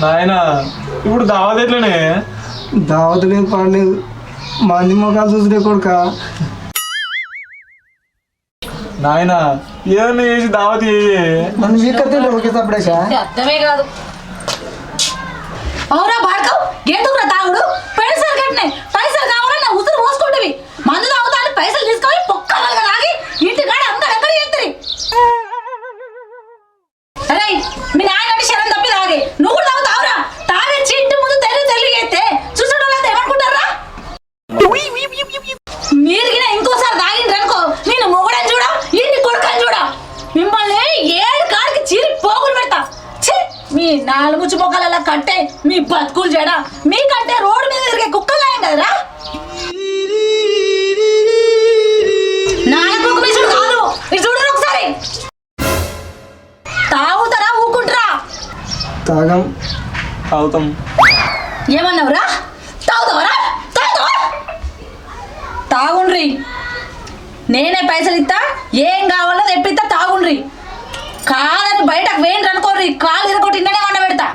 నాయన ఇప్పుడు దావత్ ఎట్లనే? దావత్ లేదు పాడలేదు, మంది మొఖాలు చూసిరే కొడుక. నాయన ఏదన్నా చేసి దావత్ చేయి. నన్ను వీకతే ఓకే సపడేసా అర్థమే కాదు. అవురా భార్గవ్, ఎందుకురా తాగుడు? పైసలు కట్టినే, పైసలు కావాలని నా ఉసురు పోసుకుంటువి. మందు తాగుతాను పైసలు తీసుకొని పొక్కలుగా తాగి ఇంటికాడ అందరు ఎక్కడ చేస్తారు. అరే మీ నాయన శరం తప్పి తాగి నువ్వు కూడా తాగుతావురా? తాగొచ్చి ఇంటి ముందు తెలుగు చేస్తే చూసడం లేదా ఏమనుకుంటారా? మీరు ఇంకోసారి తాగిండ్రు అనుకో, నేను మొగడని చూడ, ఇంటి కొడుకని చూడ, మిమ్మల్ని ఏడు కాడికి చీరి పోగులు పెడతా. మీ నాలుగు చుమొక్కల కట్టే మీ బతుకులు చేయడా, మీకంటే రోడ్డు మీద తిరిగే కుక్కలు నాయం కదరా. నాలుగు మీసుడు కాదు, ఇది చూడరు ఒకసారి. తాగుతారా ఊకుంటారా? తాగం. తాగుతాం. ఏమన్నావురా? తాగుతావరా? తాగుతావా? తాగుండ్రి, నేనే పైసలు ఇస్తా, ఏం కావాలో తెప్పిస్తా, తాగుండ్రి. కాదని బయటకు వేయండి అనుకోర్రి, కాలు ఇరగొట్టి ఇంటనే వండ పెడతా.